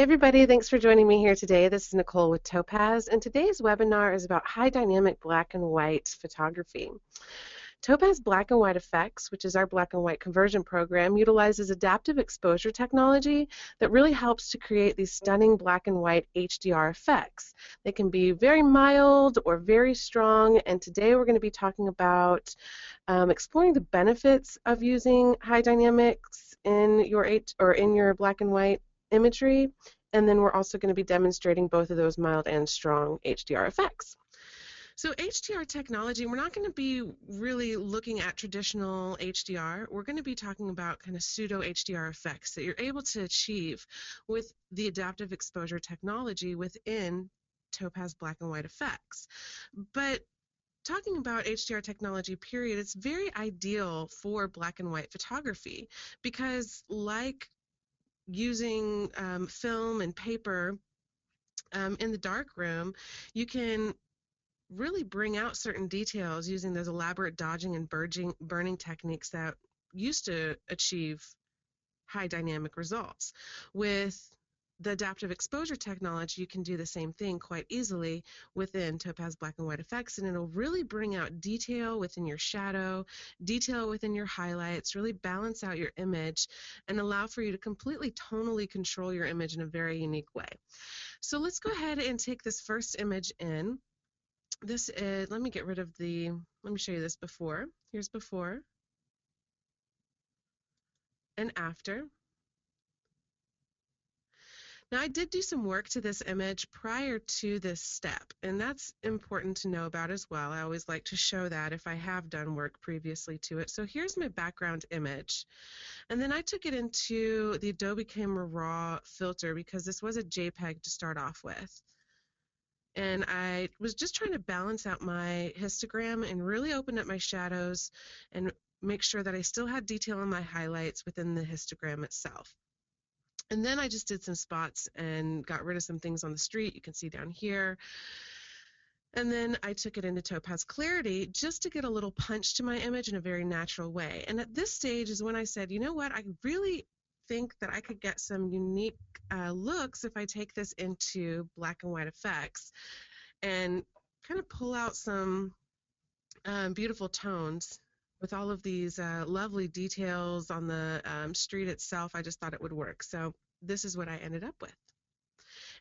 Hey everybody, thanks for joining me here today. This is Nicole with Topaz, and today's webinar is about high dynamic black and white photography. Topaz Black and White Effects, which is our black and white conversion program, utilizes adaptive exposure technology that really helps to create these stunning black and white HDR effects. They can be very mild or very strong, and today we're going to be talking about exploring the benefits of using high dynamics in your black and white imagery, and then we're also going to be demonstrating both of those mild and strong HDR effects. So HDR technology, we're not going to be really looking at traditional HDR. We're going to be talking about kind of pseudo HDR effects that you're able to achieve with the adaptive exposure technology within Topaz Black and White Effects. But talking about HDR technology, period, it's very ideal for black and white photography because, like using film and paper in the darkroom, you can really bring out certain details using those elaborate dodging and burning techniques that used to achieve high dynamic results. With the adaptive exposure technology, you can do the same thing quite easily within Topaz Black and White Effects, and it'll really bring out detail within your shadow, detail within your highlights, really balance out your image, and allow for you to completely tonally control your image in a very unique way. So let's go ahead and take this first image in. This is, let me show you this before. Here's before and after. Now, I did do some work to this image prior to this step, and that's important to know about as well. I always like to show that if I have done work previously to it. So here's my background image, and then I took it into the Adobe Camera Raw filter because this was a JPEG to start off with. And I was just trying to balance out my histogram and really open up my shadows and make sure that I still had detail in my highlights within the histogram itself. And then I just did some spots and got rid of some things on the street. You can see down here. And then I took it into Topaz Clarity just to get a little punch to my image in a very natural way. And at this stage is when I said, you know what, I really think that I could get some unique looks if I take this into black and white effects and kind of pull out some beautiful tones with all of these lovely details on the street itself. I just thought it would work. So this is what I ended up with.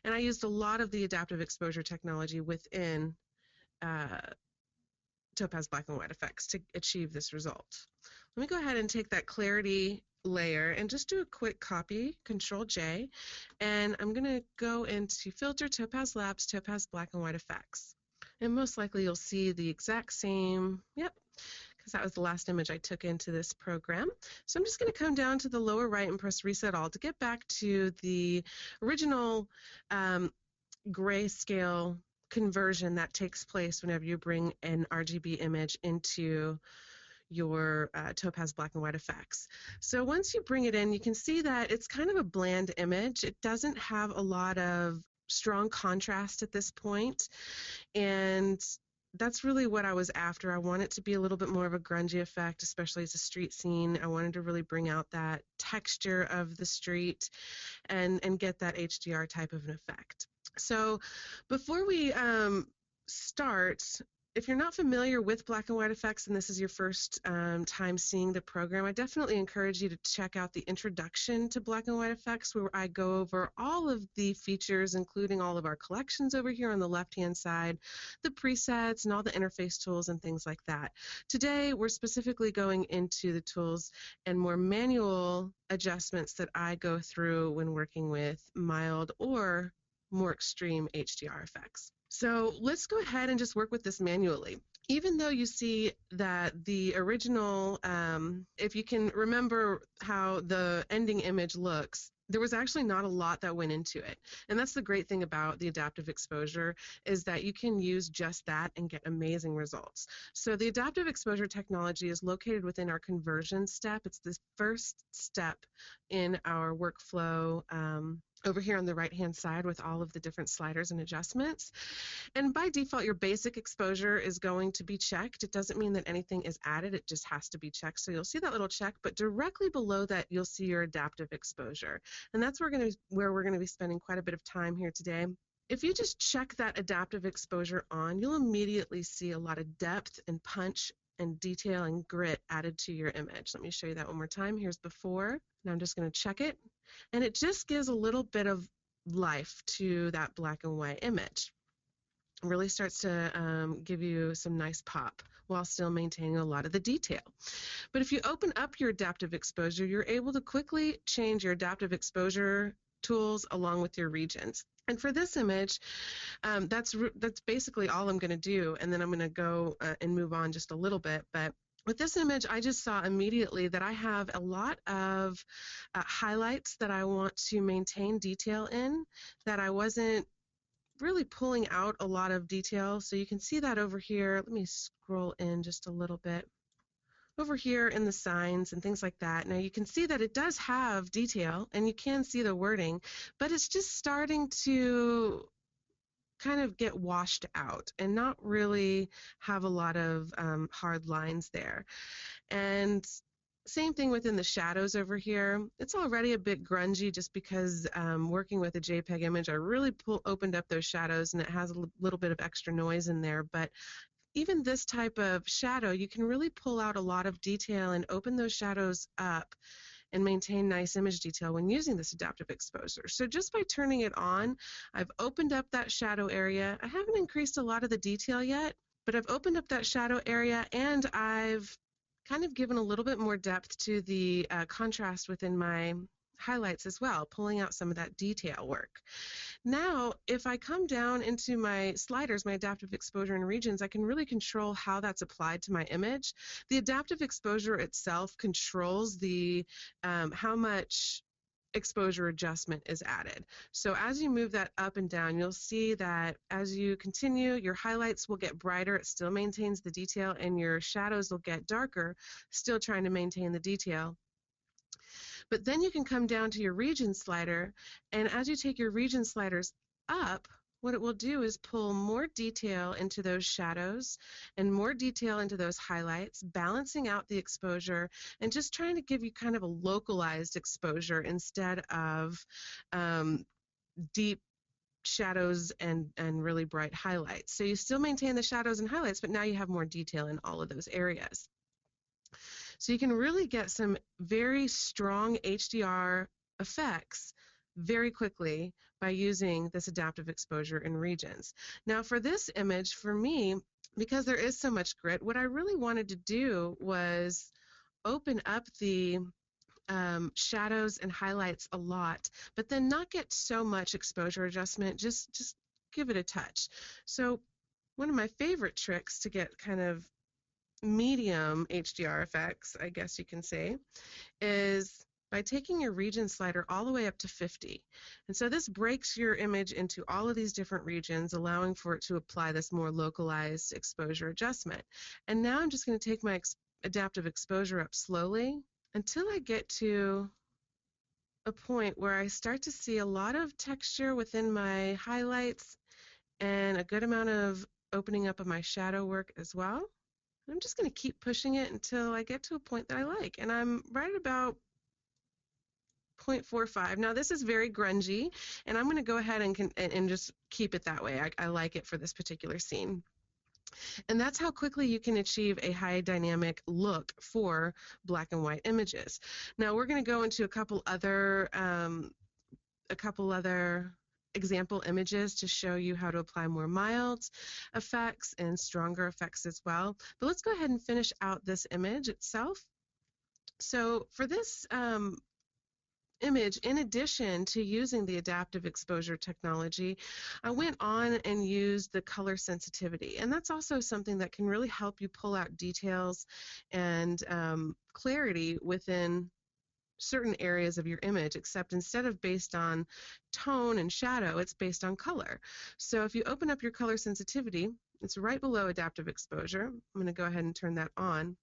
And I used a lot of the adaptive exposure technology within Topaz Black and White Effects to achieve this result. Let me go ahead and take that clarity layer and just do a quick copy, Control J, and I'm going to go into Filter, Topaz Labs, Topaz Black and White Effects. And most likely you'll see the exact same, yep, because that was the last image I took into this program. So I'm just going to come down to the lower right and press Reset All to get back to the original grayscale conversion that takes place whenever you bring an RGB image into your Topaz Black and White Effects. So once you bring it in, you can see that it's kind of a bland image. It doesn't have a lot of strong contrast at this point, and that's really what I was after. I want it to be a little bit more of a grungy effect, especially as a street scene. I wanted to really bring out that texture of the street and get that HDR type of an effect. So before we start, if you're not familiar with black and white effects and this is your first time seeing the program, I definitely encourage you to check out the introduction to black and white effects, where I go over all of the features, including all of our collections over here on the left-hand side, the presets and all the interface tools and things like that. Today, we're specifically going into the tools and more manual adjustments that I go through when working with mild or more extreme HDR effects. So let's go ahead and just work with this manually. Even though you see that the original, if you can remember how the ending image looks, there was actually not a lot that went into it. And that's the great thing about the adaptive exposure, is that you can use just that and get amazing results. So the adaptive exposure technology is located within our conversion step. It's the first step in our workflow over here on the right-hand side with all of the different sliders and adjustments. And by default, your basic exposure is going to be checked. It doesn't mean that anything is added, it just has to be checked. So you'll see that little check, but directly below that, you'll see your adaptive exposure. And that's where we're going to be spending quite a bit of time here today. If you just check that adaptive exposure on, you'll immediately see a lot of depth and punch and detail and grit added to your image. Let me show you that one more time. Here's before. Now I'm just going to check it. And it just gives a little bit of life to that black and white image. It really starts to give you some nice pop while still maintaining a lot of the detail. But if you open up your adaptive exposure, you're able to quickly change your adaptive exposure tools along with your regions. And for this image, that's basically all I'm going to do, and then I'm going to go and move on just a little bit. But with this image, I just saw immediately that I have a lot of highlights that I want to maintain detail in, that I wasn't really pulling out a lot of detail. So you can see that over here. Let me scroll in just a little bit. Over here in the signs and things like that. Now you can see that it does have detail and you can see the wording, but it's just starting to kind of get washed out and not really have a lot of hard lines there. And same thing within the shadows over here. It's already a bit grungy just because working with a JPEG image, I really opened up those shadows and it has a little bit of extra noise in there. But even this type of shadow, you can really pull out a lot of detail and open those shadows up and maintain nice image detail when using this adaptive exposure. So just by turning it on, I've opened up that shadow area. I haven't increased a lot of the detail yet, but I've opened up that shadow area and I've kind of given a little bit more depth to the contrast within my highlights as well, pulling out some of that detail work. Now, if I come down into my sliders, my adaptive exposure and regions, I can really control how that's applied to my image. The adaptive exposure itself controls the how much exposure adjustment is added. So as you move that up and down, you'll see that as you continue, your highlights will get brighter, it still maintains the detail, and your shadows will get darker, still trying to maintain the detail. But then you can come down to your region slider, and as you take your region sliders up, what it will do is pull more detail into those shadows and more detail into those highlights, balancing out the exposure and just trying to give you kind of a localized exposure instead of deep shadows and really bright highlights. So you still maintain the shadows and highlights, but now you have more detail in all of those areas. So you can really get some very strong HDR effects very quickly by using this adaptive exposure in regions. Now for this image, for me, because there is so much grit, what I really wanted to do was open up the shadows and highlights a lot, but then not get so much exposure adjustment, just give it a touch. So one of my favorite tricks to get kind of medium HDR effects, I guess you can say, is by taking your region slider all the way up to 50. And so this breaks your image into all of these different regions, allowing for it to apply this more localized exposure adjustment. And now I'm just going to take my adaptive exposure up slowly until I get to a point where I start to see a lot of texture within my highlights and a good amount of opening up of my shadow work as well. I'm just going to keep pushing it until I get to a point that I like, and I'm right at about 0.45. Now this is very grungy, and I'm going to go ahead and just keep it that way. I like it for this particular scene. And that's how quickly you can achieve a high dynamic look for black and white images. Now we're going to go into a couple other example images to show you how to apply more mild effects and stronger effects as well. But let's go ahead and finish out this image itself. So for this image, in addition to using the adaptive exposure technology, I went on and used the color sensitivity. And that's also something that can really help you pull out details and clarity within certain areas of your image, except instead of based on tone and shadow, it's based on color. So if you open up your color sensitivity, it's right below adaptive exposure. I'm going to go ahead and turn that on.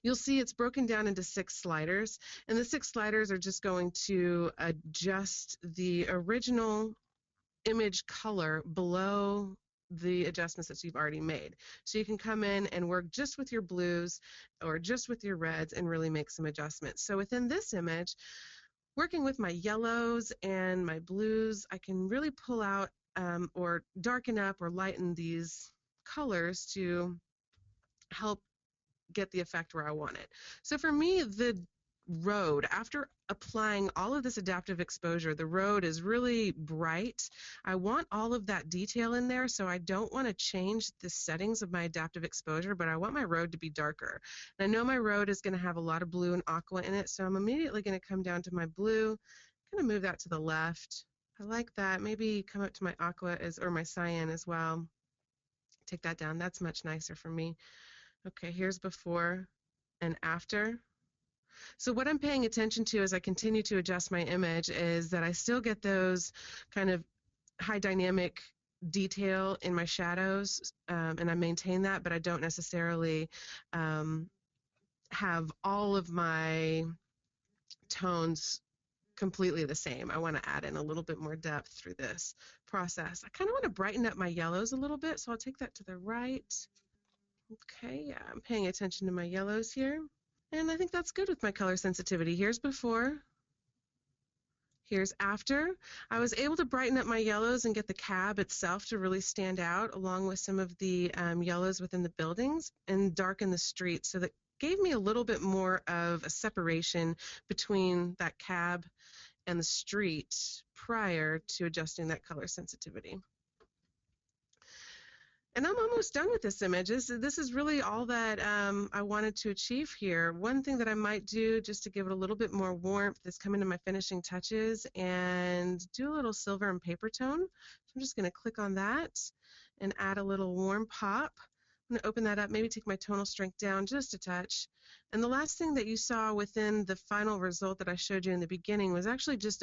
You'll see it's broken down into 6 sliders, and the 6 sliders are just going to adjust the original image color below the adjustments that you've already made. So you can come in and work just with your blues or just with your reds and really make some adjustments. So within this image, working with my yellows and my blues, I can really pull out or darken up or lighten these colors to help get the effect where I want it. So for me, the road, after applying all of this adaptive exposure, the road is really bright. I want all of that detail in there, so I don't want to change the settings of my adaptive exposure, but I want my road to be darker. And I know my road is going to have a lot of blue and aqua in it, so I'm immediately going to come down to my blue, kind of move that to the left. I like that. Maybe come up to my aqua or my cyan as well. Take that down. That's much nicer for me. Okay, here's before and after. So what I'm paying attention to as I continue to adjust my image is that I still get those kind of high dynamic detail in my shadows, and I maintain that, but I don't necessarily have all of my tones completely the same. I want to add in a little bit more depth through this process. I kind of want to brighten up my yellows a little bit, so I'll take that to the right. Okay, yeah, I'm paying attention to my yellows here. And I think that's good with my color sensitivity. Here's before, here's after. I was able to brighten up my yellows and get the cab itself to really stand out, along with some of the yellows within the buildings, and darken the street. So that gave me a little bit more of a separation between that cab and the street prior to adjusting that color sensitivity. And I'm almost done with this image. This is really all that I wanted to achieve here. One thing that I might do just to give it a little bit more warmth is come into my finishing touches and do a little silver and paper tone. So I'm just going to click on that and add a little warm pop. I'm going to open that up, maybe take my tonal strength down just a touch. And the last thing that you saw within the final result that I showed you in the beginning was actually just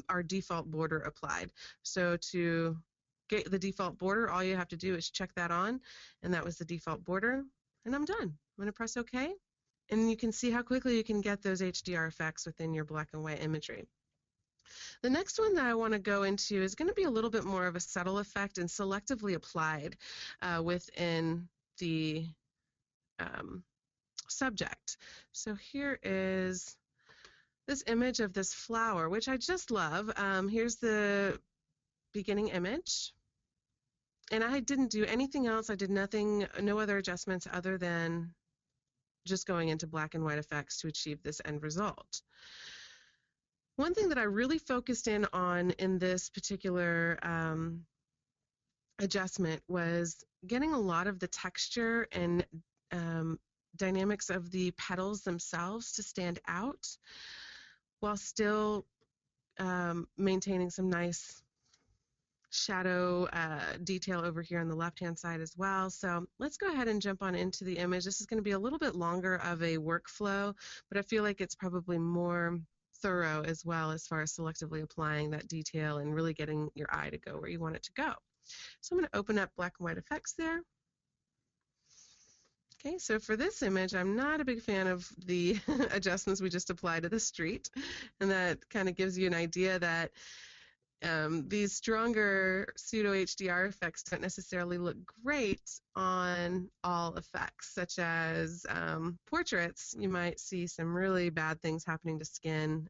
our default border applied. So to get the default border, all you have to do is check that on, and that was the default border, and I'm done. I'm going to press OK, and you can see how quickly you can get those HDR effects within your black and white imagery. The next one that I want to go into is going to be a little bit more of a subtle effect and selectively applied within the subject. So here is this image of this flower, which I just love. Here's the beginning image. And I didn't do anything else. I did nothing, no other adjustments other than just going into black and white effects to achieve this end result. One thing that I really focused in on in this particular adjustment was getting a lot of the texture and dynamics of the petals themselves to stand out while still maintaining some nice shadow detail over here on the left-hand side as well. So let's go ahead and jump on into the image. This is going to be a little bit longer of a workflow, but I feel like it's probably more thorough as well as far as selectively applying that detail and really getting your eye to go where you want it to go. So I'm going to open up black and white effects there. Okay, so for this image, I'm not a big fan of the adjustments we just applied to the street, and that kind of gives you an idea that these stronger pseudo HDR effects don't necessarily look great on all effects, such as portraits. You might see some really bad things happening to skin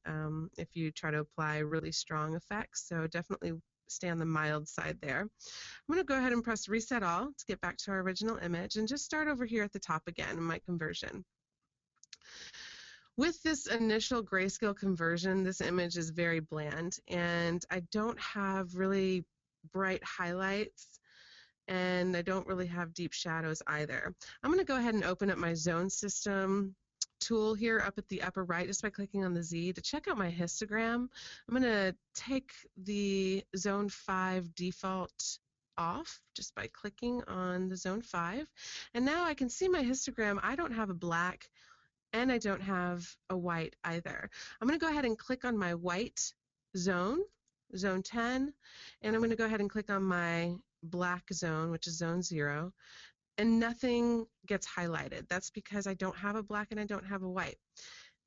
if you try to apply really strong effects, so definitely stay on the mild side there. I'm going to go ahead and press Reset All to get back to our original image and just start over here at the top again in my conversion. With this initial grayscale conversion, this image is very bland, and I don't have really bright highlights, and I don't really have deep shadows either. I'm going to go ahead and open up my zone system tool here up at the upper right just by clicking on the Z to check out my histogram. I'm going to take the Zone 5 default off just by clicking on the Zone 5, and now I can see my histogram. I don't have a black and I don't have a white either. I'm going to go ahead and click on my white zone, Zone 10, and I'm going to go ahead and click on my black zone, which is Zone 0. and nothing gets highlighted. That's because I don't have a black and I don't have a white.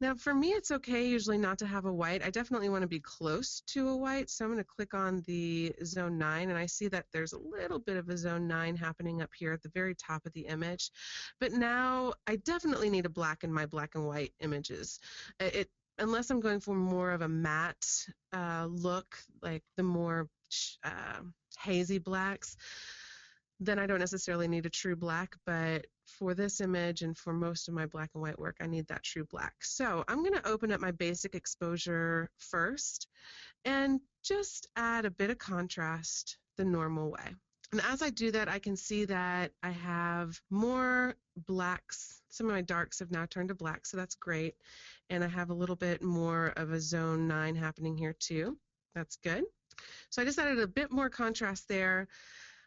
Now for me it's okay usually not to have a white. I definitely want to be close to a white, so I'm going to click on the zone 9 and I see that there's a little bit of a zone 9 happening up here at the very top of the image. But now I definitely need a black in my black and white images. Unless I'm going for more of a matte look, like the more hazy blacks, then I don't necessarily need a true black, but for this image and for most of my black and white work, I need that true black. So I'm going to open up my basic exposure first and just add a bit of contrast the normal way. And as I do that, I can see that I have more blacks. Some of my darks have now turned to black, so that's great. And I have a little bit more of a zone 9 happening here too. That's good. So I just added a bit more contrast there.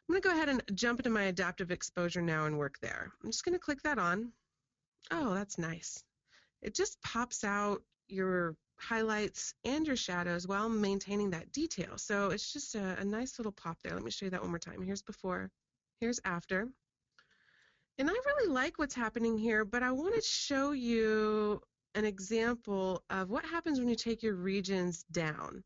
I'm going to go ahead and jump into my adaptive exposure now and work there. I'm just going to click that on. Oh, that's nice. It just pops out your highlights and your shadows while maintaining that detail. So it's just a nice little pop there. Let me show you that one more time. Here's before, here's after. And I really like what's happening here, but I want to show you an example of what happens when you take your regions down.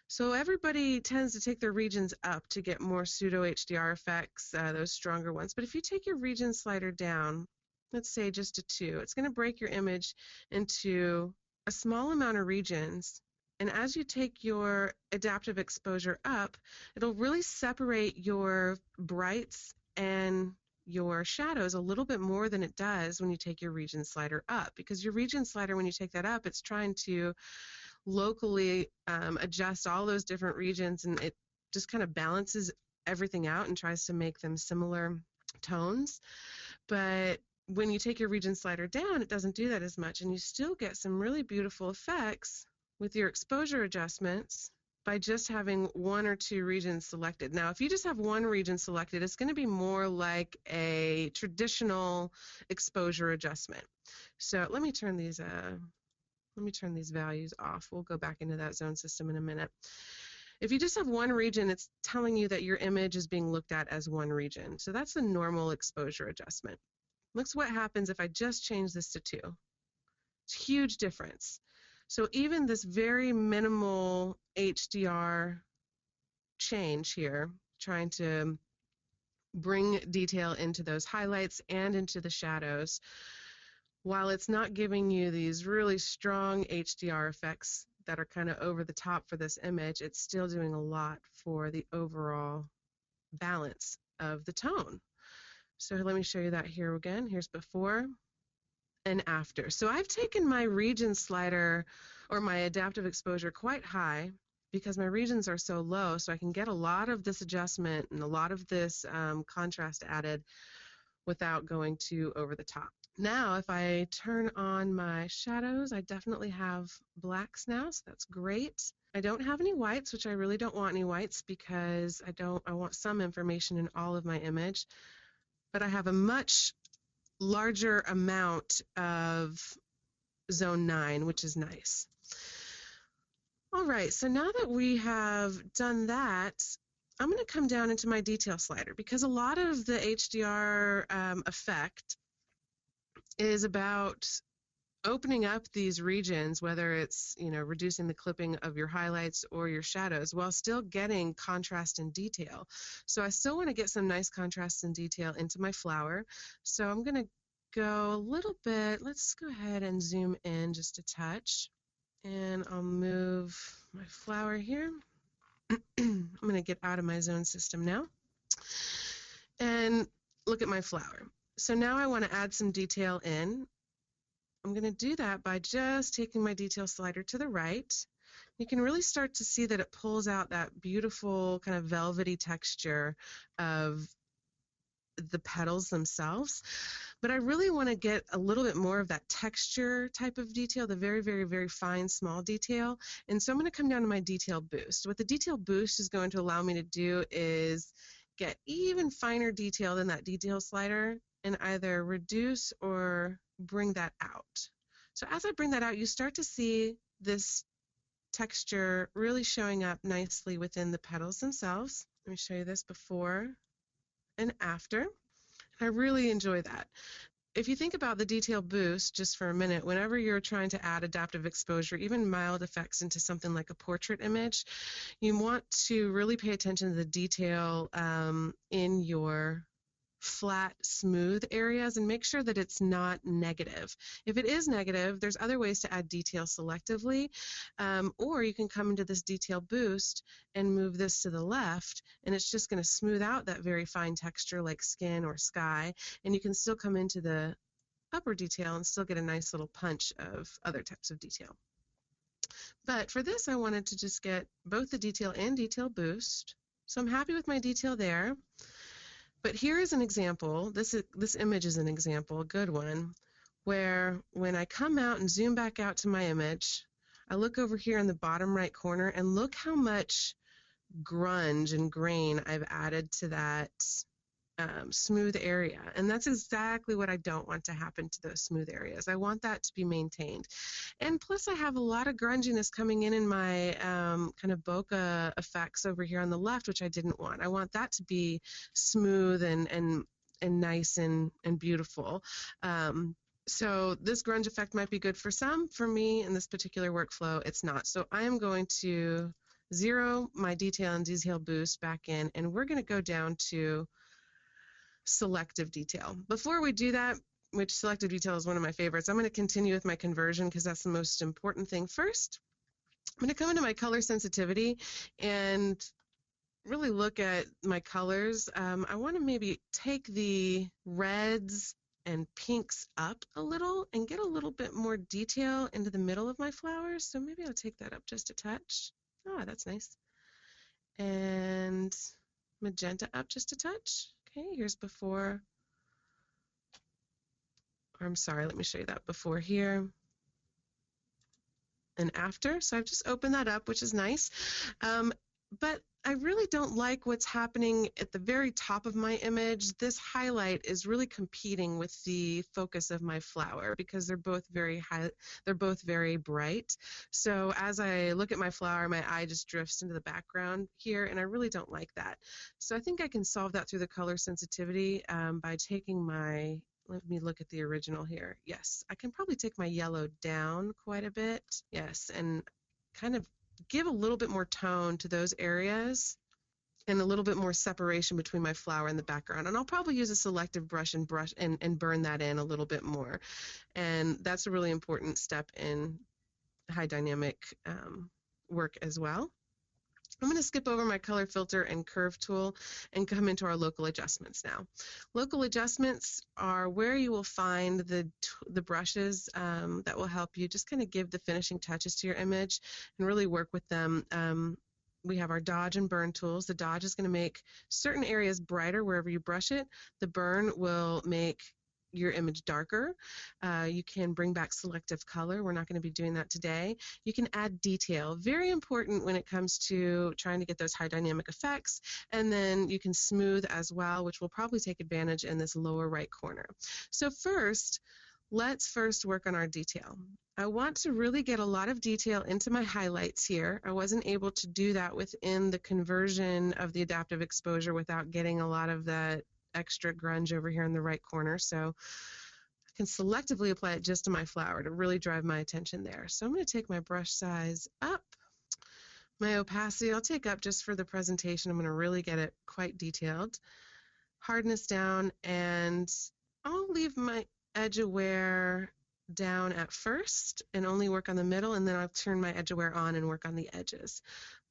So everybody tends to take their regions up to get more pseudo HDR effects, those stronger ones. But if you take your region slider down, let's say just a 2, it's going to break your image into a small amount of regions. And as you take your adaptive exposure up, it'll really separate your brights and your shadows a little bit more than it does when you take your region slider up. Because your region slider, when you take that up, it's trying to locally adjust all those different regions, and it just kind of balances everything out and tries to make them similar tones. But when you take your region slider down, it doesn't do that as much, and you still get some really beautiful effects with your exposure adjustments by just having 1 or 2 regions selected. Now, if you just have 1 region selected, it's going to be more like a traditional exposure adjustment. So let me turn these values off. We'll go back into that zone system in a minute. If you just have 1 region, it's telling you that your image is being looked at as 1 region. So that's the normal exposure adjustment. Look what happens if I just change this to 2. It's a huge difference. So even this very minimal HDR change here, trying to bring detail into those highlights and into the shadows, while it's not giving you these really strong HDR effects that are kind of over the top for this image, it's still doing a lot for the overall balance of the tone. So let me show you that here again. Here's before and after. So I've taken my region slider or my adaptive exposure quite high because my regions are so low, so I can get a lot of this adjustment and a lot of this contrast added without going too over the top. Now, if I turn on my shadows, I definitely have blacks now, so that's great. I don't have any whites, which I really don't want any whites because I want some information in all of my image, but I have a much larger amount of zone 9, which is nice. All right, so now that we have done that, I'm going to come down into my detail slider because a lot of the HDR effect is about opening up these regions, whether it's reducing the clipping of your highlights or your shadows, while still getting contrast and detail. So I still want to get some nice contrast and detail into my flower. So I'm going to go a little bit. Let's go ahead and zoom in just a touch, and I'll move my flower here. I'm going to get out of my zone system now and look at my flower. So now I want to add some detail in. I'm going to do that by just taking my detail slider to the right. You can really start to see that it pulls out that beautiful kind of velvety texture of the petals themselves. But I really want to get a little bit more of that texture type of detail, the very, very, very fine, small detail. And so I'm going to come down to my detail boost. What the detail boost is going to allow me to do is get even finer detail than that detail slider and either reduce or bring that out. So as I bring that out, you start to see this texture really showing up nicely within the petals themselves. Let me show you this before and after. I really enjoy that. If you think about the detail boost just for a minute, whenever you're trying to add adaptive exposure, even mild effects into something like a portrait image, you want to really pay attention to the detail in your flat, smooth areas and make sure that it's not negative. If it is negative, there's other ways to add detail selectively, or you can come into this detail boost and move this to the left, and it's just going to smooth out that very fine texture like skin or sky, and you can still come into the upper detail and still get a nice little punch of other types of detail. But for this, I wanted to just get both the detail and detail boost. So I'm happy with my detail there. But here is an example. This image is an example, a good one, where when I come out and zoom back out to my image, I look over here in the bottom right corner and look how much grunge and grain I've added to that smooth area. And that's exactly what I don't want to happen to those smooth areas. I want that to be maintained. And plus I have a lot of grunginess coming in my kind of bokeh effects over here on the left, which I didn't want. I want that to be smooth and nice and beautiful. So this grunge effect might be good for some. For me, in this particular workflow, it's not. So I am going to zero my detail and detail boost back in, and we're going to go down to selective detail. Before we do that, which selective detail is one of my favorites, I'm going to continue with my conversion because that's the most important thing first. I'm going to come into my color sensitivity and really look at my colors. I want to maybe take the reds and pinks up a little and get a little bit more detail into the middle of my flowers. So maybe I'll take that up just a touch. Ah, that's nice. And magenta up just a touch. Okay, here's before. Or I'm sorry, let me show you that before here and after. So I've just opened that up, which is nice. But I really don't like what's happening at the very top of my image. This highlight is really competing with the focus of my flower because they're both very high, they're both very bright. So as I look at my flower, my eye just drifts into the background here, and I really don't like that. So I think I can solve that through the color sensitivity by taking my, let me look at the original here. Yes, I can probably take my yellow down quite a bit. Yes, and kind of give a little bit more tone to those areas and a little bit more separation between my flower and the background. And I'll probably use a selective brush and burn that in a little bit more. And that's a really important step in high dynamic work as well. I'm going to skip over my color filter and curve tool and come into our local adjustments now. Local adjustments are where you will find the brushes that will help you just kind of give the finishing touches to your image and really work with them. We have our dodge and burn tools. The dodge is going to make certain areas brighter wherever you brush it. The burn will make your image darker. You can bring back selective color. We're not going to be doing that today. You can add detail. Very important when it comes to trying to get those high dynamic effects. And then you can smooth as well, which will probably take advantage in this lower right corner. So let's first work on our detail. I want to really get a lot of detail into my highlights here. I wasn't able to do that within the conversion of the adaptive exposure without getting a lot of that extra grunge over here in the right corner, so I can selectively apply it just to my flower to really drive my attention there. So I'm going to take my brush size up, my opacity I'll take up just for the presentation. I'm going to really get it quite detailed. Hardness down, and I'll leave my edge aware down at first and only work on the middle, and then I'll turn my edge aware on and work on the edges.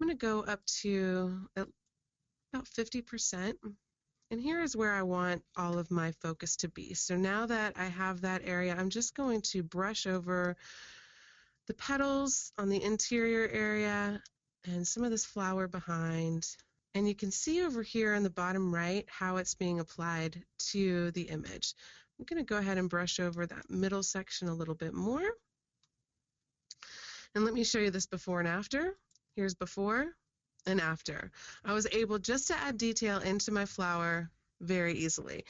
I'm going to go up to about 50%. And here is where I want all of my focus to be. So now that I have that area, I'm just going to brush over the petals on the interior area and some of this flower behind. And you can see over here on the bottom right how it's being applied to the image. I'm going to go ahead and brush over that middle section a little bit more. And let me show you this before and after. Here's before and after. I was able just to add detail into my flower very easily.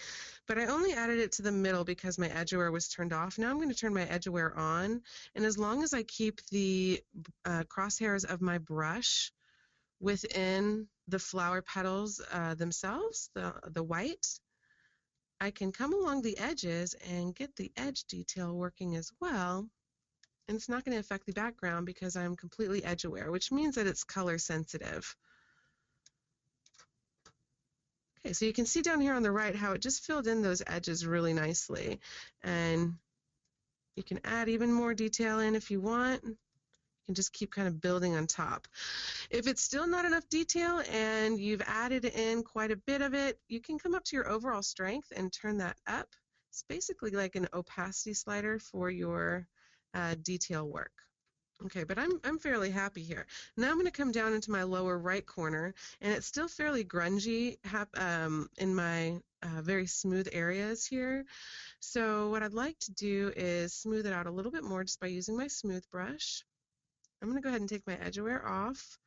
But I only added it to the middle because my edge aware was turned off. Now I'm going to turn my edge aware on, and as long as I keep the crosshairs of my brush within the flower petals themselves, the white, I can come along the edges and get the edge detail working as well. And it's not going to affect the background because I'm completely edge aware, which means that it's color sensitive. Okay, so you can see down here on the right how it just filled in those edges really nicely. And you can add even more detail in if you want. You can just keep kind of building on top. If it's still not enough detail and you've added in quite a bit of it, you can come up to your overall strength and turn that up. It's basically like an opacity slider for your detail work. Okay, but I'm fairly happy here. Now I'm going to come down into my lower right corner, and it's still fairly grungy in my very smooth areas here. So what I'd like to do is smooth it out a little bit more just by using my smooth brush. I'm going to go ahead and take my edge aware off,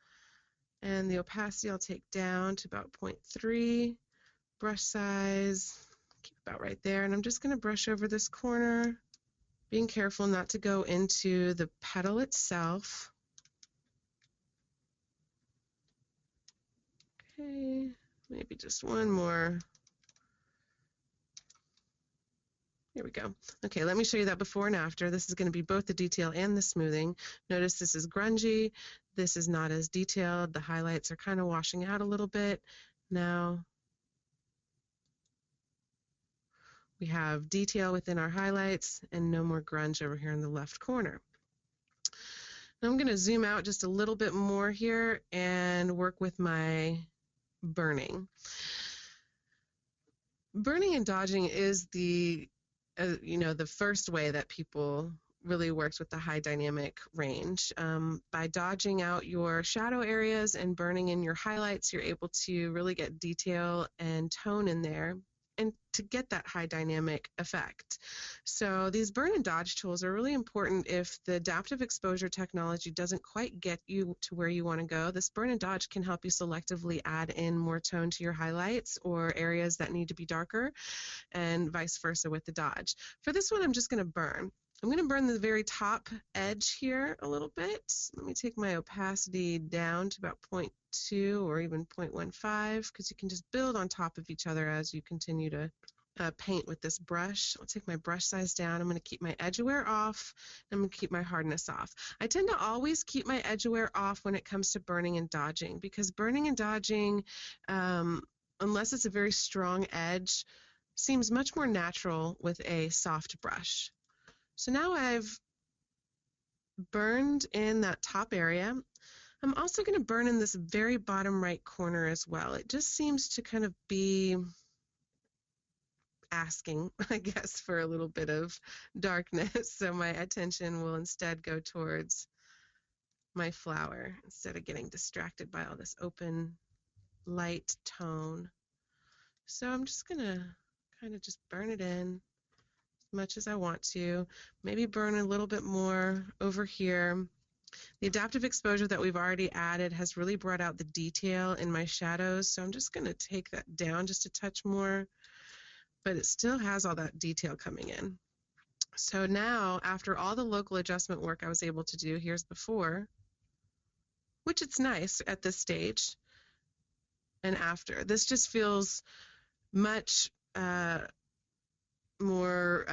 and the opacity I'll take down to about 0.3. Brush size, keep about right there, and I'm just going to brush over this corner, being careful not to go into the petal itself. Okay, maybe just one more. Here we go. Okay, let me show you that before and after. This is going to be both the detail and the smoothing. Notice this is grungy. This is not as detailed. The highlights are kind of washing out a little bit. Now we have detail within our highlights and no more grunge over here in the left corner. Now I'm going to zoom out just a little bit more here and work with my burning. Burning and dodging is the the first way that people really works with the high dynamic range. By dodging out your shadow areas and burning in your highlights, you're able to really get detail and tone in there and to get that high dynamic effect. So these burn and dodge tools are really important if the adaptive exposure technology doesn't quite get you to where you want to go. This burn and dodge can help you selectively add in more tone to your highlights or areas that need to be darker, and vice versa with the dodge. For this one, I'm just going to burn. I'm going to burn the very top edge here a little bit. Let me take my opacity down to about 0.2 or even 0.15 because you can just build on top of each other as you continue to paint with this brush. I'll take my brush size down. I'm going to keep my edge aware off. I'm going to keep my hardness off. I tend to always keep my edge aware off when it comes to burning and dodging because burning and dodging, unless it's a very strong edge, seems much more natural with a soft brush. So now I've burned in that top area. I'm also going to burn in this very bottom right corner as well. It just seems to kind of be asking, I guess, for a little bit of darkness. So my attention will instead go towards my flower instead of getting distracted by all this open light tone. So I'm just going to kind of just burn it in much as I want to, maybe burn a little bit more over here. The adaptive exposure that we've already added has really brought out the detail in my shadows, so I'm just going to take that down just a touch more, but it still has all that detail coming in. So now, after all the local adjustment work I was able to do, here's before, which it's nice at this stage, and after. This just feels much more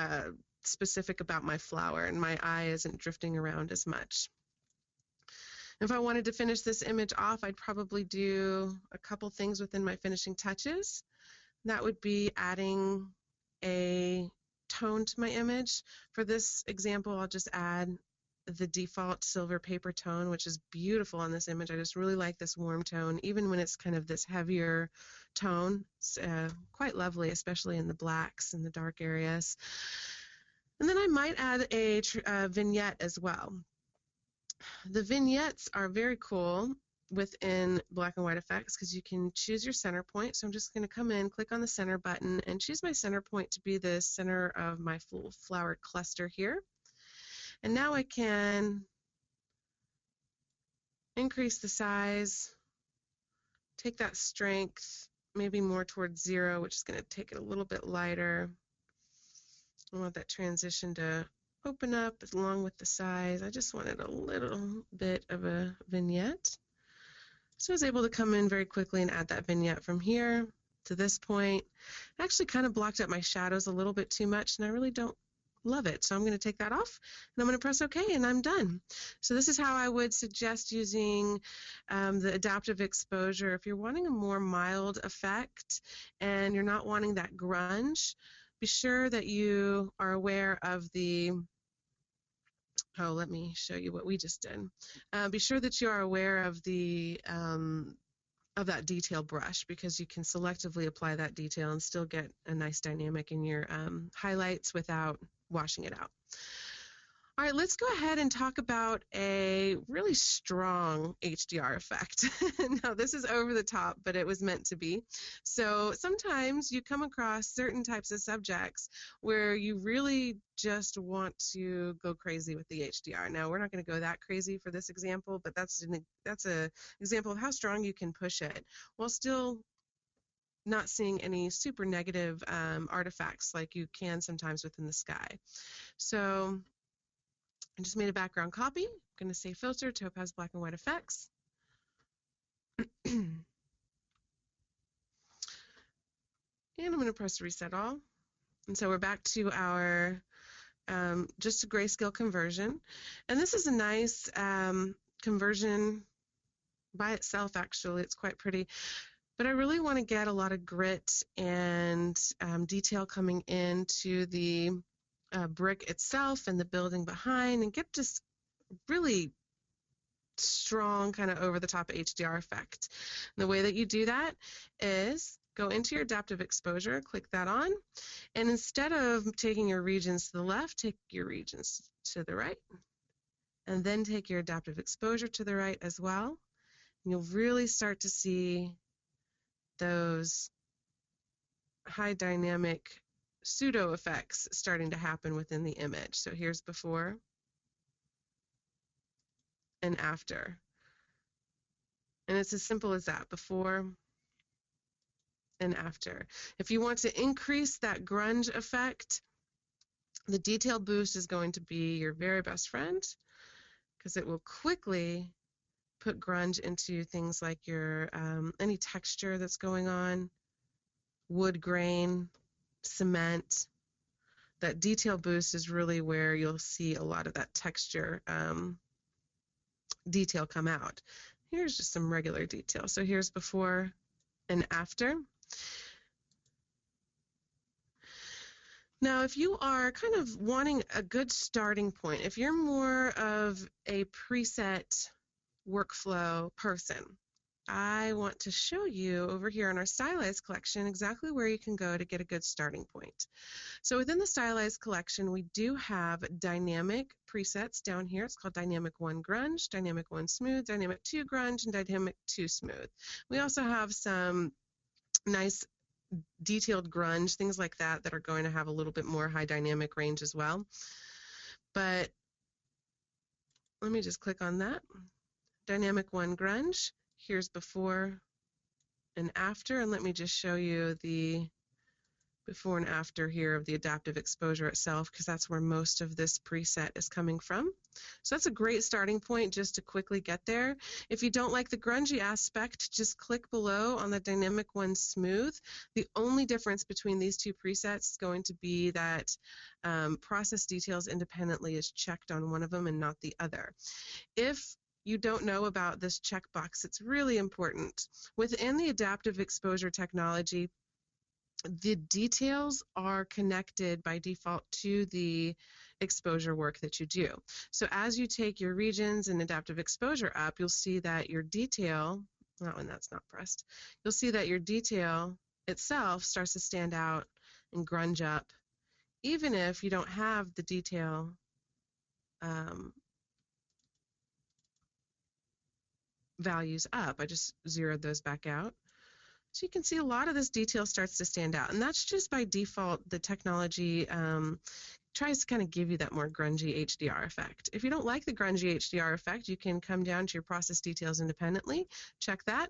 specific about my flower, and my eye isn't drifting around as much. If I wanted to finish this image off, I'd probably do a couple things within my finishing touches. That would be adding a tone to my image. For this example, I'll just add the default silver paper tone, which is beautiful on this image. I just really like this warm tone, even when it's kind of this heavier tone. It's quite lovely, especially in the blacks and the dark areas. And then I might add a vignette as well. The vignettes are very cool within black and white effects because you can choose your center point. So I'm just going to come in, click on the center button, and choose my center point to be the center of my full flower cluster here. And now I can increase the size, take that strength maybe more towards 0, which is going to take it a little bit lighter. I want that transition to open up along with the size. I just wanted a little bit of a vignette. So I was able to come in very quickly and add that vignette from here. to this point. It actually kind of blocked up my shadows a little bit too much, and I really don't love it. So I'm going to take that off, and I'm going to press OK, and I'm done. So this is how I would suggest using the adaptive exposure. If you're wanting a more mild effect and you're not wanting that grunge, be sure that you are aware of the let me show you what we just did. Be sure that you are aware of the of that detail brush, because you can selectively apply that detail and still get a nice dynamic in your highlights without washing it out. All right, let's go ahead and talk about a really strong HDR effect. Now, this is over the top, but it was meant to be. So sometimes you come across certain types of subjects where you really just want to go crazy with the HDR. Now, we're not going to go that crazy for this example, but that's an example of how strong you can push it while still not seeing any super negative artifacts like you can sometimes within the sky. So I just made a background copy. I'm going to say Filter, Topaz Black and White Effects. And I'm going to press Reset All. And so we're back to our just a grayscale conversion. And this is a nice conversion by itself, actually. It's quite pretty. But I really want to get a lot of grit and detail coming into the brick itself and the building behind, and get just really strong kind of over the top HDR effect. And the way that you do that is go into your adaptive exposure, click that on, and instead of taking your regions to the left, take your regions to the right, and then take your adaptive exposure to the right as well. And you'll really start to see those high dynamic pseudo effects starting to happen within the image. So here's before and after. And it's as simple as that, before and after. If you want to increase that grunge effect, the detail boost is going to be your very best friend, because it will quickly put grunge into things like your any texture that's going on, wood grain, cement. That detail boost is really where you'll see a lot of that texture detail come out. Here's just some regular detail. So here's before and after. Now, if you are kind of wanting a good starting point, if you're more of a preset workflow person, I want to show you over here in our Stylized collection exactly where you can go to get a good starting point. So within the Stylized collection, we do have dynamic presets down here. It's called Dynamic 1 Grunge, Dynamic 1 Smooth, Dynamic 2 Grunge, and Dynamic 2 Smooth. We also have some nice detailed grunge, things like that, that are going to have a little bit more high dynamic range as well. But let me just click on that. Dynamic 1 Grunge. Here's before and after, and let me just show you the before and after here of the adaptive exposure itself, because that's where most of this preset is coming from. So that's a great starting point just to quickly get there. If you don't like the grungy aspect, just click below on the Dynamic 1 Smooth. The only difference between these two presets is going to be that process details independently is checked on one of them and not the other. If you don't know about this checkbox, it's really important. Within the adaptive exposure technology, the details are connected by default to the exposure work that you do. So as you take your regions and adaptive exposure up, you'll see that your detail, not when that's not pressed, you'll see that your detail itself starts to stand out and grunge up, even if you don't have the detail values up. I just zeroed those back out. So you can see a lot of this detail starts to stand out, and that's just by default. The technology tries to kind of give you that more grungy HDR effect. If you don't like the grungy HDR effect, you can come down to your process details independently, check that,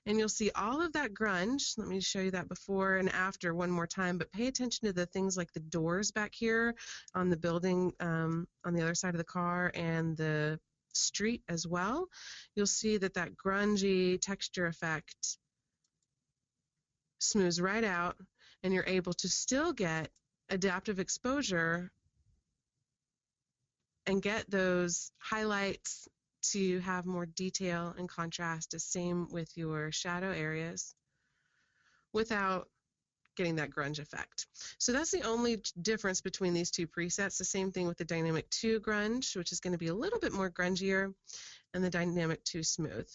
and you'll see all of that grunge. Let me show you that before and after one more time, but pay attention to the things like the doors back here on the building on the other side of the car and the street as well. You'll see that that grungy texture effect smooths right out, and you're able to still get adaptive exposure and get those highlights to have more detail and contrast. The same with your shadow areas without getting that grunge effect. So that's the only difference between these two presets. The same thing with the Dynamic 2 Grunge, which is going to be a little bit more grungier, and the Dynamic 2 Smooth.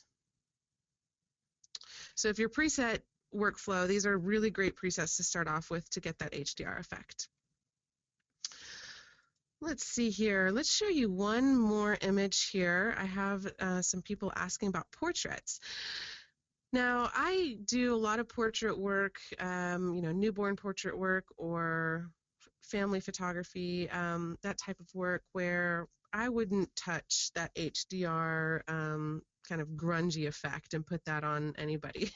So if your preset workflow, these are really great presets to start off with to get that HDR effect. Let's see here. Let's show you one more image here. I have some people asking about portraits. Now, I do a lot of portrait work, newborn portrait work or family photography, that type of work where I wouldn't touch that HDR kind of grungy effect and put that on anybody.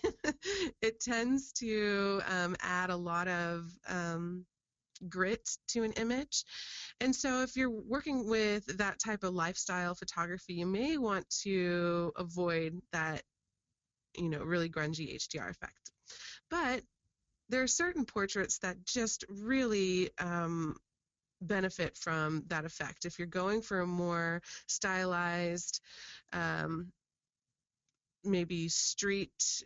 It tends to add a lot of grit to an image. And so if you're working with that type of lifestyle photography, you may want to avoid that, really grungy HDR effect. But there are certain portraits that just really benefit from that effect. If you're going for a more stylized, maybe street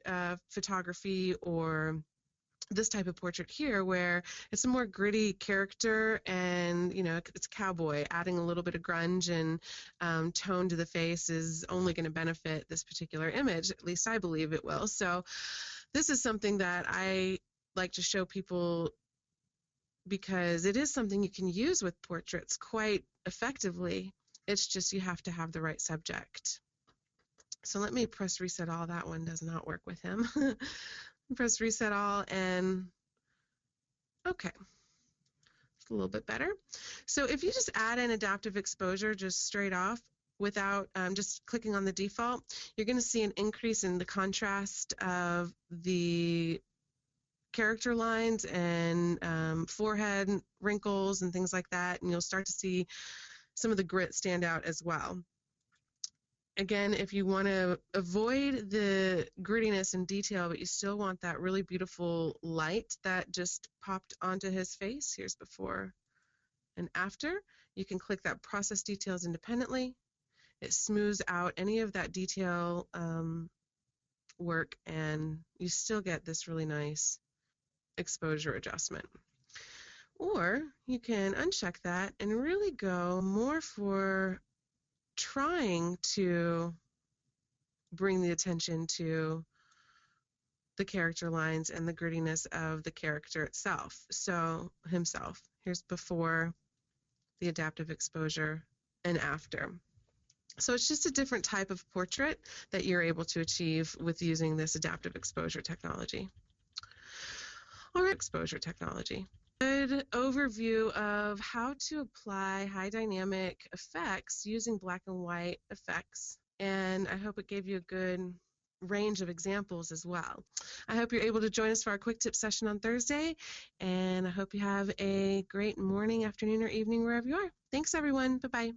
photography, or this type of portrait here where it's a more gritty character and it's cowboy, adding a little bit of grunge and tone to the face is only going to benefit this particular image. At least I believe it will. So this is something that I like to show people because it is something you can use with portraits quite effectively. It's just you have to have the right subject. So let me press reset all. That one does not work with him. Press reset all, and okay, it's a little bit better. So if you just add in adaptive exposure just straight off without just clicking on the default, you're going to see an increase in the contrast of the character lines and forehead wrinkles and things like that, and you'll start to see some of the grit stand out as well. Again, if you want to avoid the grittiness and detail, but you still want that really beautiful light that just popped onto his face, here's before and after, you can click that Process Details independently. It smooths out any of that detail work, and you still get this really nice exposure adjustment. Or you can uncheck that and really go more for trying to bring the attention to the character lines and the grittiness of the character itself. So himself. Here's before the adaptive exposure and after. So it's just a different type of portrait that you're able to achieve with using this adaptive exposure technology. All right, exposure technology. Good overview of how to apply high dynamic effects using black and white effects, and I hope it gave you a good range of examples as well. I hope you're able to join us for our quick tip session on Thursday, and I hope you have a great morning, afternoon, or evening wherever you are. Thanks, everyone. Bye-bye.